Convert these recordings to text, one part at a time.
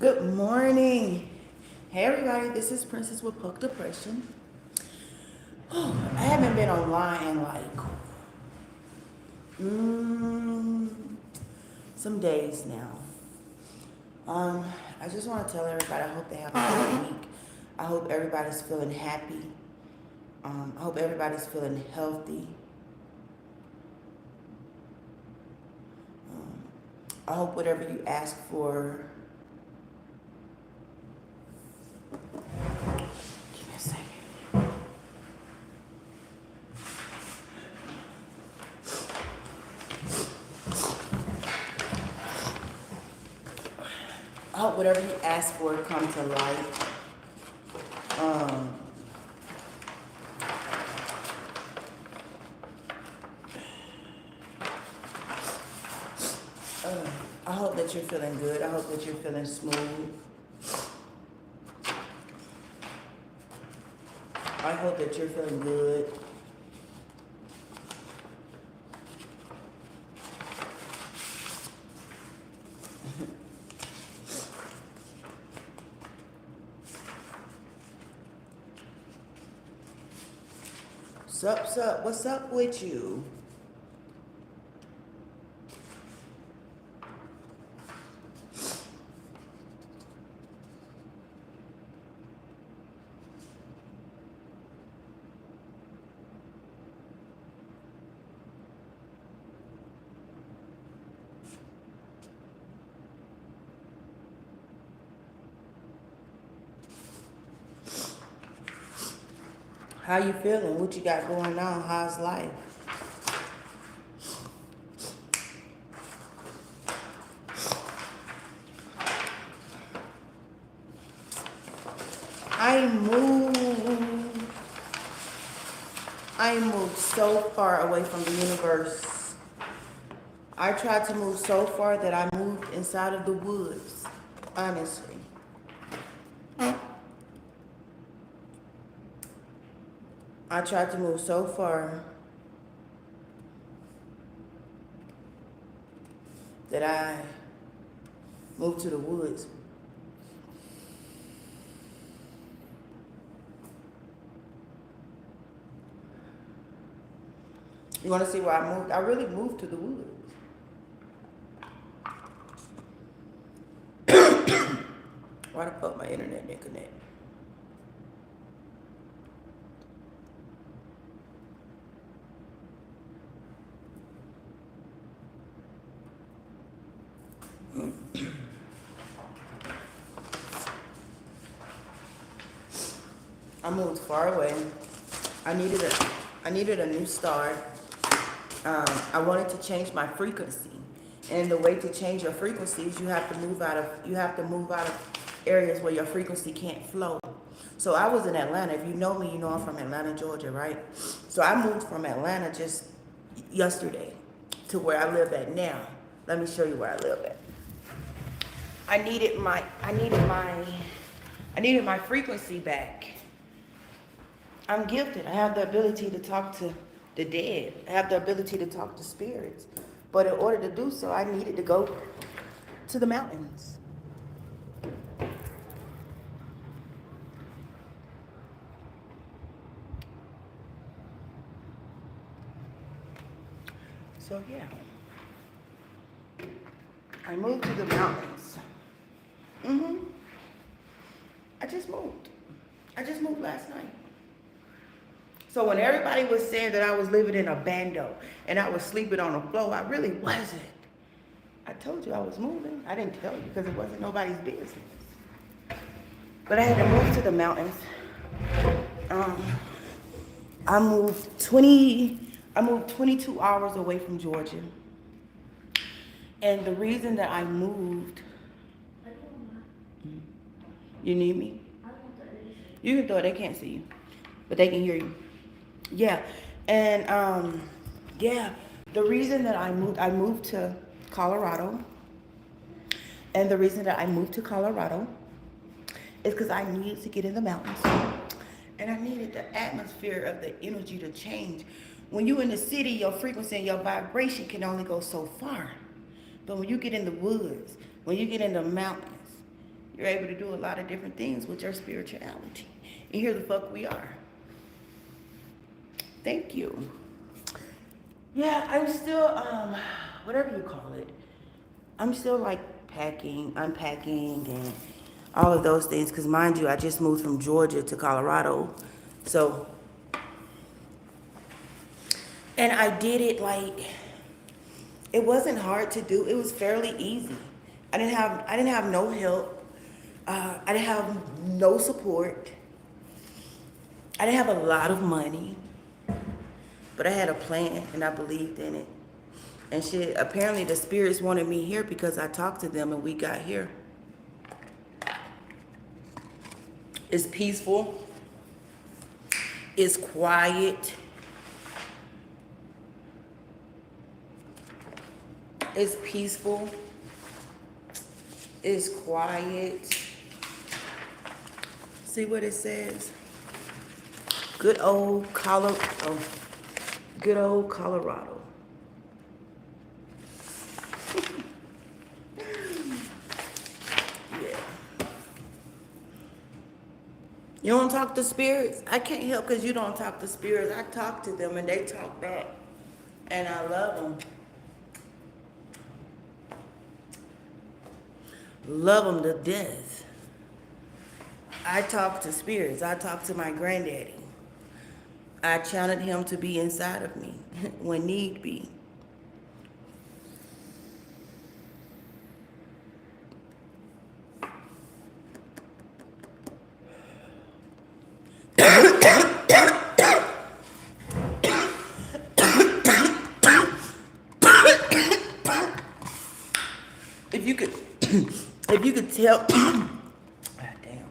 Good morning. Hey everybody, this is Princess with Puck Depression. I haven't been online in like mm, some days now. I just want to tell everybody I hope they have a good week. I hope everybody's feeling happy. I hope everybody's feeling healthy. I hope whatever you ask for. Give me a second. I hope whatever you ask for come to light. Um, I hope that you're feeling good. I hope that you're feeling smooth. I hope that you're feeling good. Sup? What's up with you? How you feeling? What you got going on? How's life? I moved. I moved so far away from the universe. I tried to move so far that I moved inside of the woods. Honestly. I tried to move so far that I moved to the woods. You want to see where I moved? I really moved to the woods. Why the fuck my internet didn't connect? I moved far away. I needed a new start. I wanted to change my frequency, and the way to change your frequency is you have to move out of areas where your frequency can't flow. So I was in Atlanta. If you know me, you know I'm from Atlanta, Georgia, right? So I moved from Atlanta just yesterday to where I live at now. Let me show you where I live at. I needed my frequency back. I'm gifted. I have the ability to talk to the dead. I have the ability to talk to spirits. But in order to do so, I needed to go to the mountains. So yeah, I moved to the mountains. I just moved. I just moved last night. So when everybody was saying that I was living in a bando and I was sleeping on the floor, I really wasn't. I told you I was moving. I didn't tell you because it wasn't nobody's business. But I had to move to the mountains. Um, I moved 22 hours away from Georgia. And the reason that I moved, you need me? You can throw it, they can't see you, but they can hear you. Yeah, and yeah, the reason that I moved to Colorado, and the reason that I moved to Colorado is because I needed to get in the mountains, and I needed the atmosphere of the energy to change. When you're in the city, your frequency and your vibration can only go so far, but when you get in the woods, when you get in the mountains, You're able to do a lot of different things with your spirituality. And here the fuck we are. Thank you. Yeah, I'm still, whatever you call it. I'm still like packing, unpacking, and all of those things. Because mind you, I just moved from Georgia to Colorado. So, and I did it like, it wasn't hard to do. It was fairly easy. I didn't have no help. I didn't have no support. I didn't have a lot of money, but I had a plan and I believed in it. And shit, apparently the spirits wanted me here because I talked to them and we got here. It's peaceful. It's quiet. It's peaceful. It's quiet. See what it says? Good old Colorado. Good old Colorado. Yeah. You don't talk to spirits? I can't help because you don't talk to spirits. I talk to them and they talk back. And I love them. Love them to death. I talk to spirits. I talk to my granddaddy. I channeled him to be inside of me when need be. If you could, if you could tell, God damn.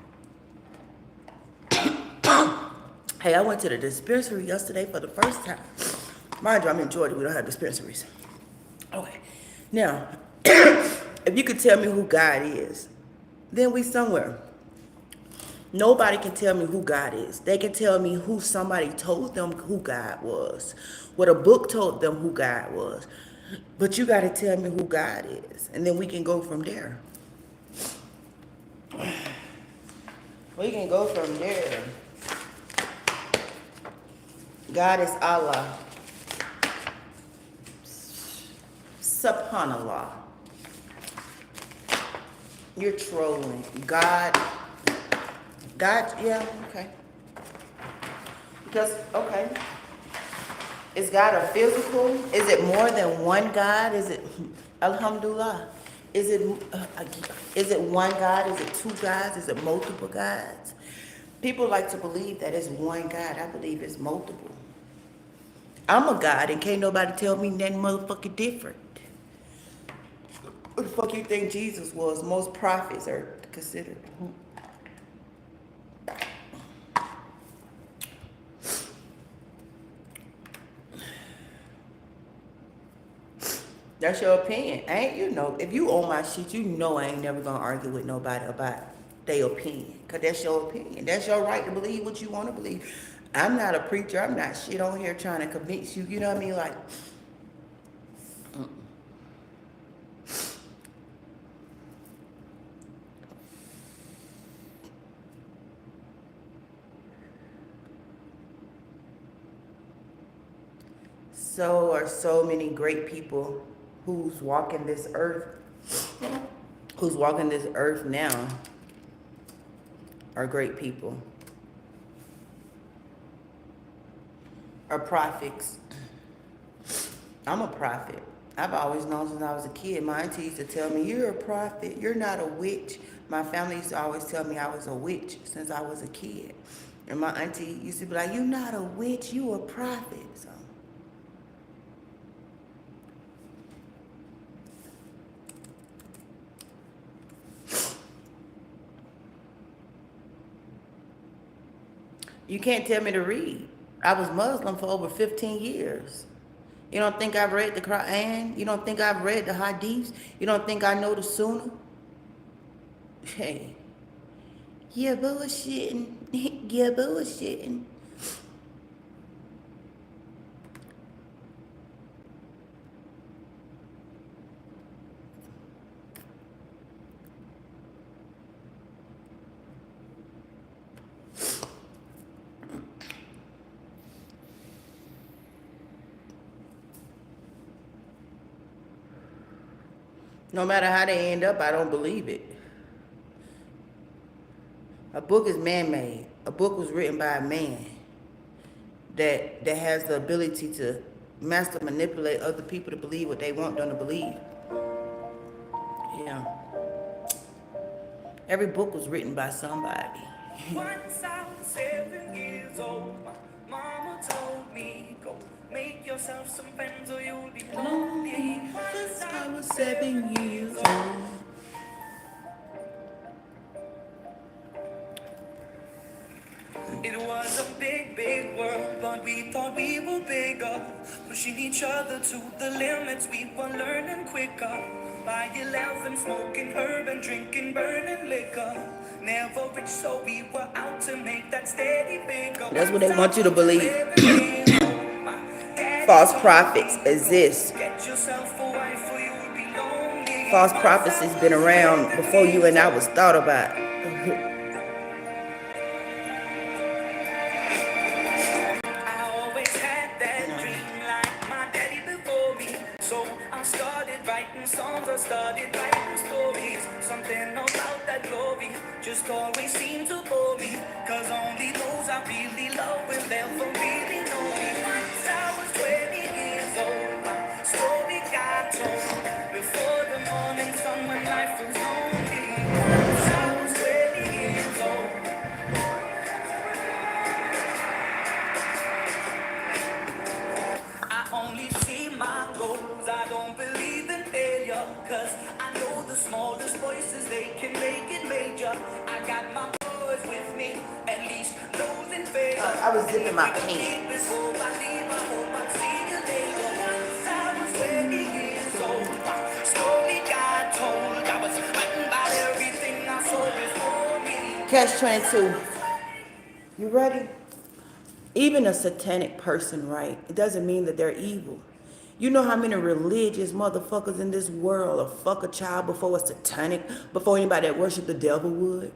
Hey, I went to the dispensary yesterday for the first time. Mind you, I'm in Georgia. We don't have dispensaries. Okay. Now, if you could tell me who God is, then we somewhere. Nobody can tell me who God is. They can tell me who somebody told them who God was. What a book told them who God was. But you got to tell me who God is. And then we can go from there. We can go from there. God is Allah. Subhanallah. You're trolling. God, yeah, okay. Because, okay. Is God a physical? Is it more than one God? Is it, alhamdulillah? Is it one God? Is it two gods? Is it multiple gods? People like to believe that it's one God. I believe it's multiple. I'm a God and can't nobody tell me nothing motherfucking different. What the fuck you think Jesus was? Most prophets are considered. That's your opinion. You know, if you own my shit, you know I ain't never gonna argue with nobody about their opinion. Cause that's your opinion. That's your right to believe what you want to believe. I'm not a preacher. I'm not shit on here trying to convince you. You know what I mean? Like, so are so many great people who's walking this earth now are great people, are prophets. I'm a prophet. I've always known since I was a kid. My auntie used to tell me, you're a prophet, you're not a witch. My family used to always tell me I was a witch since I was a kid. And my auntie used to be like, you're not a witch, you a prophet. So you can't tell me to read. I was Muslim for over 15 years. You don't think I've read the Quran? You don't think I've read the Hadiths? You don't think I know the Sunnah? Hey. You're bullshitting. You're bullshitting. No matter how they end up, I don't believe it. A book is man-made. A book was written by a man that has the ability to master manipulate other people to believe what they want them to believe. Yeah. Every book was written by somebody. Once I was 7 years old, my mama told me, go make yourself some friends or you'll be lonely. Once I was 7 years old. It was a big, big world, but we thought we were bigger. Pushing each other to the limits, we were learning quicker. By 11, smoking herb and drinking burning liquor. Never rich, so we were out to make that steady figure. That's what they want you to believe. False prophets exist. False prophecy's been around before you and I was thought about. Songs, I started writing stories. Something about that glory just always seemed to bore me. Cause only those I really love will ever really know me. Once I was 20 years old, my story got told. Before the morning sun when life was lonely. Once I was 20 years old. I only see my goals, I don't believe in failure. Cause I know the smallest voices, they can make it major. I got my boys with me, at least those in favor. I was zipping my pants. Catch 22. You ready? Even a satanic person, right? It doesn't mean that they're evil. You know how many religious motherfuckers in this world will fuck a child before a satanic, before anybody that worship the devil would?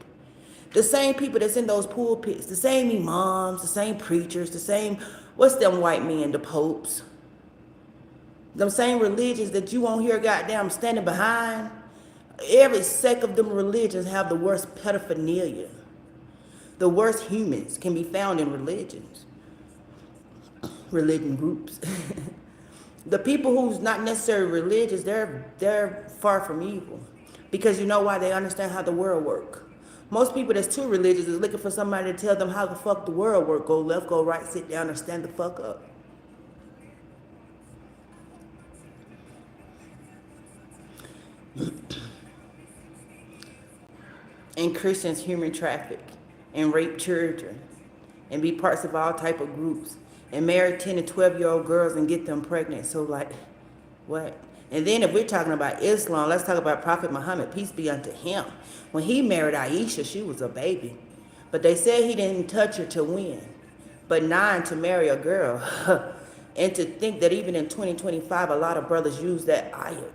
The same people that's in those pulpits, the same imams, the same preachers, the same, what's them white men, the popes? Them same religions that you won't hear goddamn standing behind. Every sect of them religions have the worst pedophilia. The worst humans can be found in religions. Religion groups. The people who's not necessarily religious, they're far from evil. Because you know why? They understand how the world works. Most people that's too religious is looking for somebody to tell them how the fuck the world works. Go left, go right, sit down, and stand the fuck up. And Christians human traffic and rape children and be parts of all type of groups and marry 10 and 12-year-old girls and get them pregnant. So like, what? And then if we're talking about Islam, let's talk about Prophet Muhammad, peace be unto him. When he married Aisha, she was a baby. But they said he didn't touch her to win, but 9 to marry a girl. And to think that even in 2025, a lot of brothers use that ayat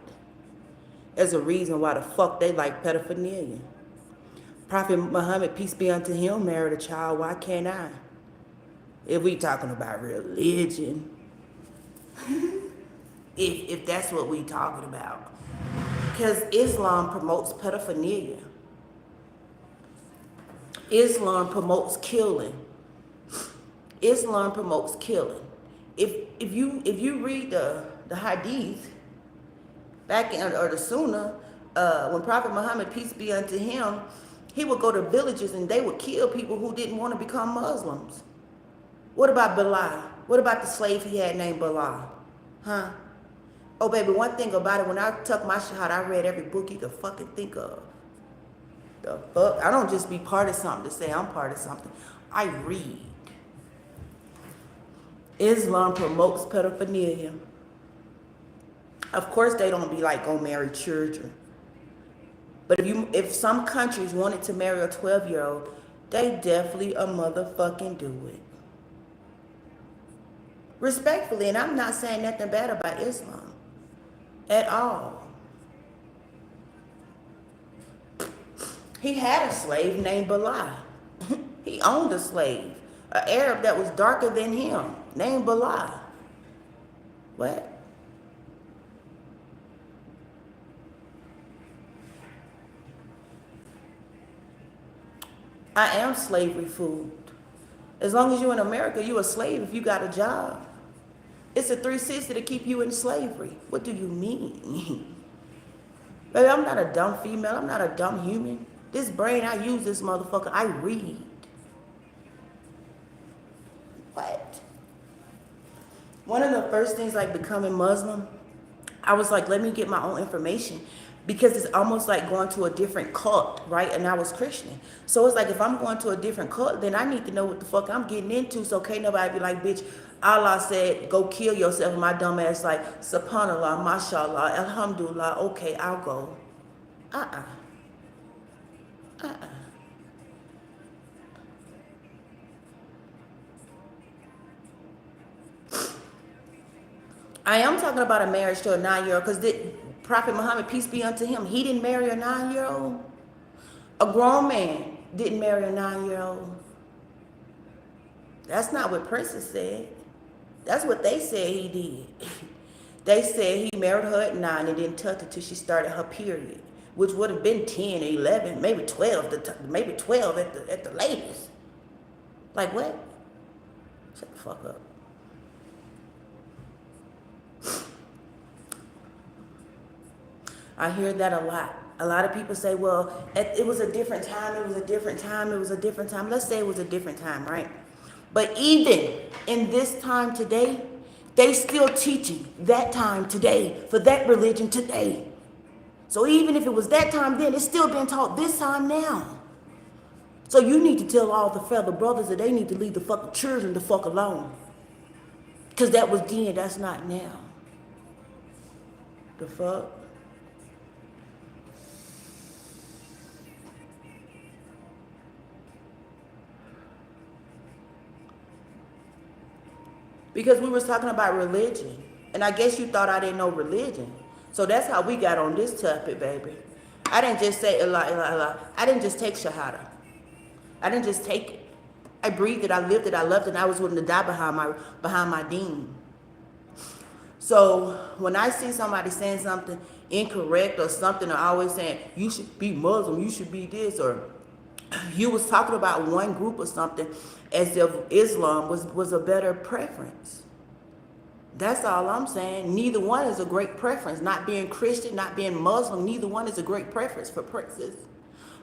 as a reason why the fuck they like pedophilia. Prophet Muhammad, peace be unto him, married a child. Why can't I? If we talking about religion, if that's what we talking about. Because Islam promotes pedophilia. Islam promotes killing. Islam promotes killing. If you read the hadith back in, or the Sunnah, when Prophet Muhammad, peace be unto him, he would go to villages and they would kill people who didn't want to become Muslims. What about Bilal? What about the slave he had named Bilal? Huh? Oh, baby, one thing about it, when I took my shahada, I read every book you could fucking think of. The fuck? I don't just be part of something to say I'm part of something. I read. Islam promotes pedophilia. Of course, they don't be like, go marry children. But if some countries wanted to marry a 12-year-old, they definitely a motherfucking do it. Respectfully, and I'm not saying nothing bad about Islam at all. He had a slave named Bilal. He owned a slave, an Arab that was darker than him, named Bilal. What? I am slavery food. As long as you're in America, you're a slave if you got a job. It's a 360 to keep you in slavery. What do you mean? Baby, I'm not a dumb female. I'm not a dumb human. This brain, I use this motherfucker. I read. What? One of the first things like becoming Muslim, I was like, let me get my own information because it's almost like going to a different cult, right? And I was Christian. So it's like, if I'm going to a different cult, then I need to know what the fuck I'm getting into. So can't nobody be like, bitch, Allah said, go kill yourself. And my dumb ass like, subhanallah, mashallah, alhamdulillah, okay, I'll go. I am talking about a marriage to a 9-year-old because Prophet Muhammad, peace be unto him, he didn't marry a 9-year-old. A grown man didn't marry a 9-year-old. That's not what Princess said. That's what they said he did. They said he married her at 9 and didn't touch her till she started her period, which would have been 10 or 11, maybe 12, maybe 12 at the latest. Like what? Shut the fuck up. I hear that a lot. A lot of people say, well, it was a different time, it was a different time, it was a different time. Let's say it was a different time, right? But even in this time today, they still teaching that time today for that religion today. So even if it was that time then, it's still being taught this time now. So you need to tell all the fellow brothers that they need to leave the fucking children the fuck alone. Because that was then, that's not now. The fuck? Because we was talking about religion. And I guess you thought I didn't know religion. So that's how we got on this topic, baby. I didn't just say Allah. I didn't just take Shahada. I didn't just take it. I breathed it, I lived it, I loved it, and I was willing to die behind my deen. So when I see somebody saying something incorrect or something, or always saying, you should be Muslim, you should be this, or you was talking about one group or something as if Islam was a better preference. That's all I'm saying. Neither one is a great preference. Not being Christian, not being Muslim, neither one is a great preference for Princess.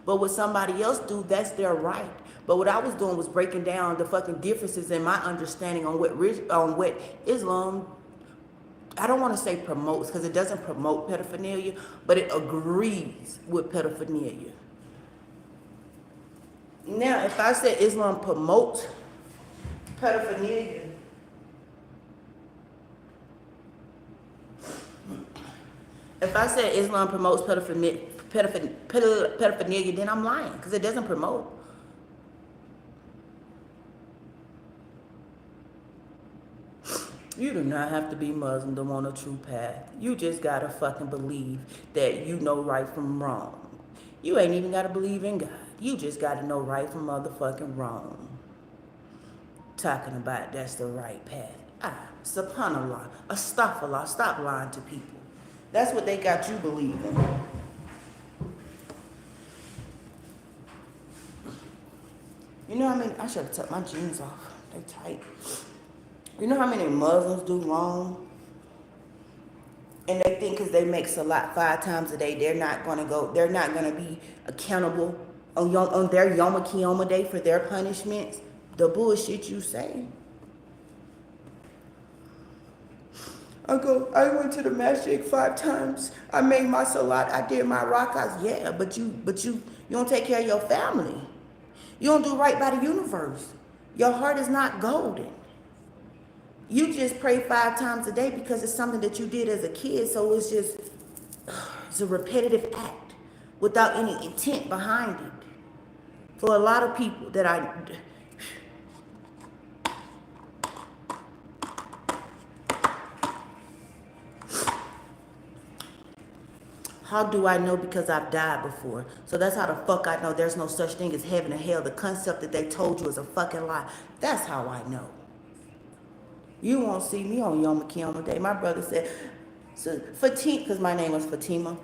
But what somebody else do, that's their right. But what I was doing was breaking down the fucking differences in my understanding on what Islam, I don't want to say promotes, because it doesn't promote pedophilia, but it agrees with pedophilia. Now, if I said Islam promotes pedophilia, if I said Islam promotes pedophilia, then I'm lying, because it doesn't promote. You do not have to be Muslim to want a true path. You just gotta fucking believe that you know right from wrong. You ain't even gotta believe in God. You just gotta know right from motherfucking wrong. Talking about that's the right path. Subhanallah, astaghfirullah, stop lying to people. That's what they got you believing. You know what I mean? I should have took my jeans off. They tight. You know how many Muslims do wrong? And they think because they make salat 5 times a day, they're not gonna be accountable on their Yom Kippur day for their punishments. The bullshit you say. I went to the masjid 5 times. I made my salat. I did my rakats. Yeah, but you don't take care of your family. You don't do right by the universe. Your heart is not golden. You just pray 5 times a day because it's something that you did as a kid. So it's a repetitive act without any intent behind it. For a lot of people that how do I know? Because I've died before. So that's how the fuck I know there's no such thing as heaven and hell. The concept that they told you is a fucking lie. That's how I know. You won't see me on Yom Kippur Day. My brother said, so Fatima, because my name was Fatima.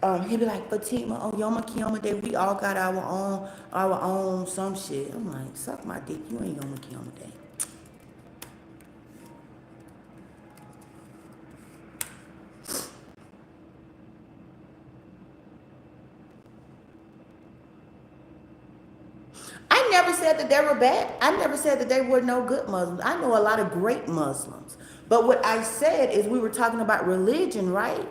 He'd be like, Fatima, on Yom Kippur Day, we all got our own some shit. I'm like, suck my dick, you ain't Yom Kippur Day. I never said that they were bad. I never said that they were no good Muslims. I know a lot of great Muslims. But what I said is we were talking about religion, right?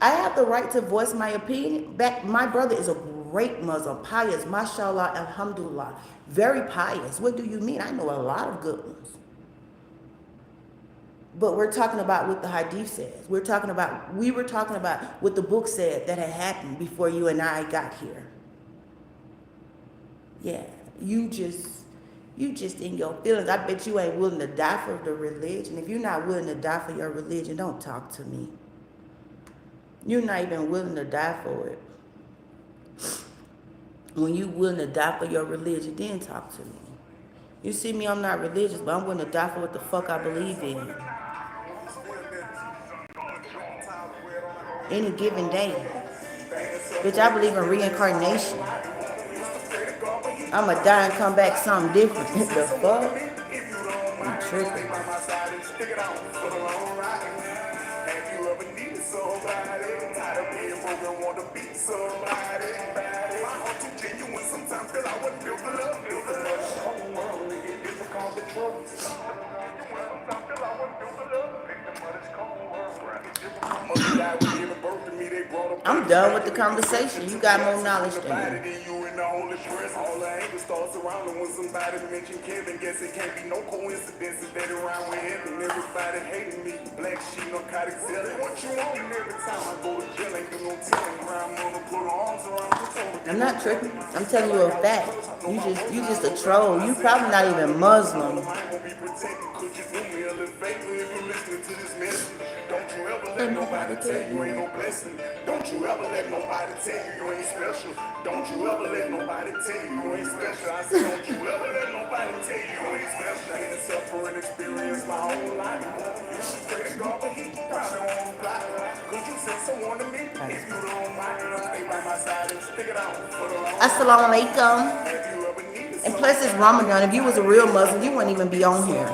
I have the right to voice my opinion. My brother is a great Muslim, pious, mashallah, alhamdulillah, very pious. What do you mean? I know a lot of good ones. But we're talking about what the hadith says. We were talking about what the book said that had happened before you and I got here. Yeah, you just in your feelings. I bet you ain't willing to die for the religion. If you're not willing to die for your religion, don't talk to me. You're not even willing to die for it. When you willing to die for your religion, then talk to me. You see me, I'm not religious, but I'm willing to die for what the fuck I believe in. Any given day. Bitch, I believe in reincarnation. I'ma die and come back something different. The fuck? I'm tripping. I'm done with the conversation. You got more knowledge than me. All the anger starts surrounding when somebody mention Kevin. Guess it can't be no coincidence that around with heaven. Everybody hating me. Black sheep, narcotic selling. What you want every time I go to jail? Ain't do no telling. Grandmama put her arms around me. I'm not tripping. I'm telling you a fact. You just a troll. You probably not even Muslim. Don't you ever let nobody tell you ain't no blessing. Don't you ever let nobody tell you ain't special. Don't you ever let nobody tell you ain't special. I said, don't you ever let nobody tell you ain't special. I had to suffer and experience my whole life. Pray to God, but he probably won't fly. Could you send someone to me if you don't mind? Stay by my side and stick it out for the long. Assalamu alaikum. And plus it's Ramadan. If you was a real Muslim, you wouldn't even be on here.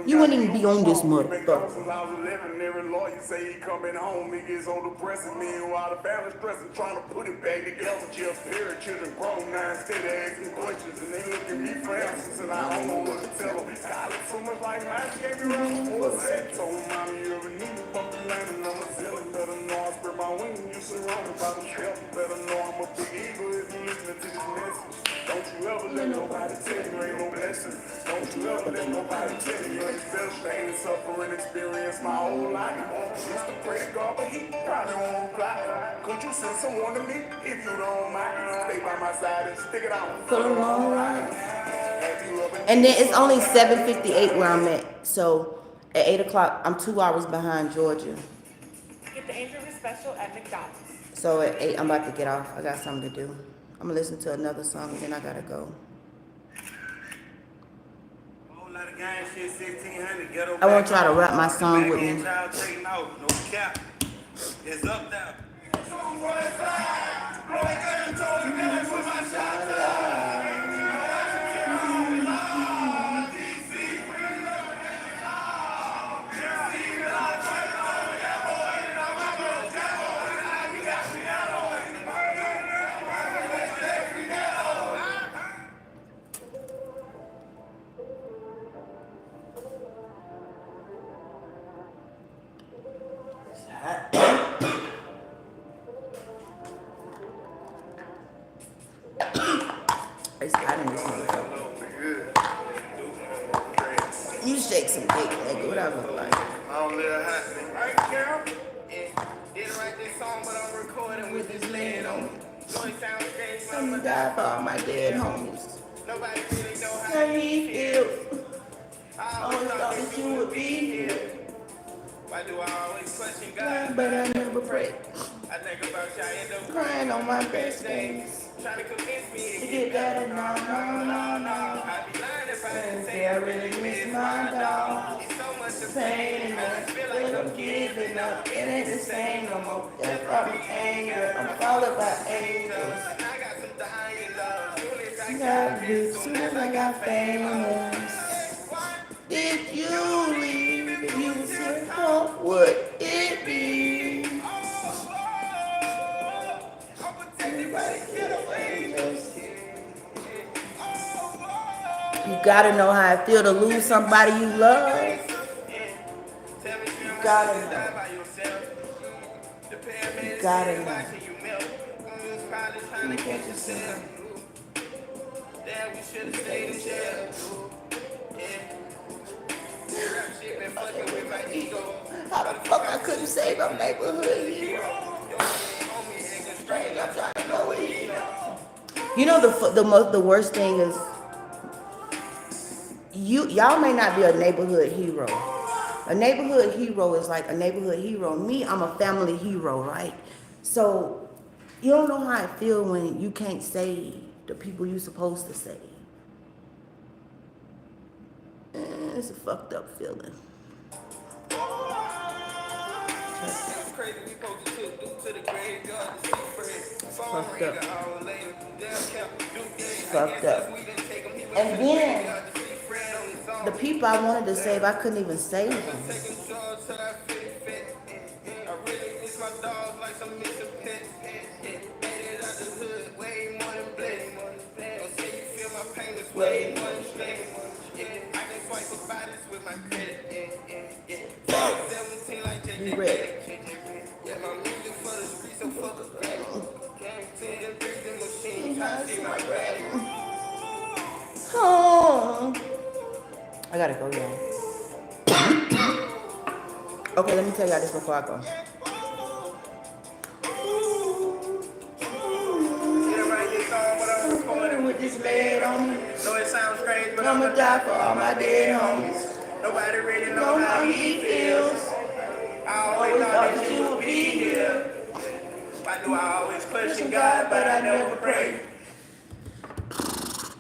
You wouldn't even be on this motherfucker. Every lawyer say he coming home, niggas on the press and meanwhile the family stressing, trying to put it back together. Just parent children grown now instead of asking questions, and they look at me for answers, and I don't know what to tell them. I look so much like mine, she gave me around before I said, told mommy you ever need me, fuck the land and I'm a ceiling. Better know I spread my wings, you surrounded by the shelf. Better know I'm a big eagle if you listening to this message. Don't you ever let nobody tell you ain't no blessing. Don't you ever let nobody tell you ain't special. I ain't suffering experience my whole life. Used to pray to God, but he probably won't fly. Could you send someone to me if you don't mind? Stay by my side and stick it out for the long ride. And then it's only 7:58 where I'm at. So at 8 o'clock, I'm 2 hours behind Georgia. Get the Andrew special at McDonald's. So at 8, I'm about to get off. I got something to do. I'm gonna listen to another song and then I gotta go. I want y'all to rap my song with me. It's up there. It's hot in this motherfucker. You shake some dick, nigga. What I look like? I don't live hot. Right, Carol? Didn't write this song, but I'm recording with this lead on it. I'ma die for all my dead homies. Nobody really know how he feels. I always thought that you would be here. Why do I always question God? But I never pray. I think about you, I end up crying on my best days. Trying to convince me to get better. No, no, no, no. I'd be lying if I didn't Say say I I really really miss miss my my dog. dog. It's so much of Pain pain, and and I feel like I'm giving up. It ain't the same no more. Just from anger. I'm followed by angels. I got some dying love. Soon as I Got got you this, soon as I got famous. Did you leave? If you was here, how would it be? Everybody get away. You gotta know how it feel to lose somebody you love. You gotta know. You gotta know. You can't just say, Damn, we should have stayed in jail. Shit been fucking with my ego. how the fuck I couldn't save a neighborhood hero? I'm trying to know what he know. You know the worst thing is y'all may not be a neighborhood hero. A neighborhood hero is like a neighborhood hero. Me, I'm a family hero, right? So you don't know how I feel when you can't save the people you supposed to save. It's a fucked up feeling. Crazy, we supposed to took Duke to the graveyard to see Fred. Fucked up. Hour later, damn kept Duke game. Fucked up. We didn't take him, he went And then to see Fred on his own. the people I wanted to save, I couldn't even save them. Taking drugs till I fit. I really miss my dogs like some missing pets. Made it out the hood, way more than blessed. Don't say you feel my pain is way more than stress. I can swipe for bodies with my credit. 17 like JJ. You ready? Yeah, my music for the streets, so fuck a credit. Came to the breathing machine, trying to see my granny. Oh. I gotta go, y'all. Okay, let me tell y'all this before I go. With this lead on me, Know it sounds strange, but I'ma die for all my dead homies. nobody really Know how he feels. I Always thought that you would be here. I knew I always question God, but I never prayed.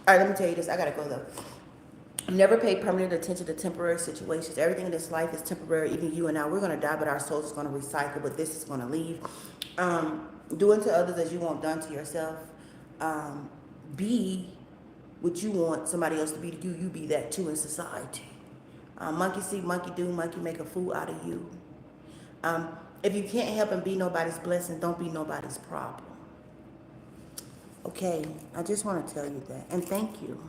Alright, let me tell you this. I gotta go though. Never pay permanent attention to temporary situations. Everything in this life is temporary. Even you and I, we're gonna die, but our souls is gonna recycle. But this is gonna leave. Do unto others as you want done to yourself. Be what you want somebody else to be to you. You be that too in society. Monkey see, monkey do, monkey make a fool out of you. If you can't help and be nobody's blessing, don't be nobody's problem. Okay, I just want to tell you that. And thank you.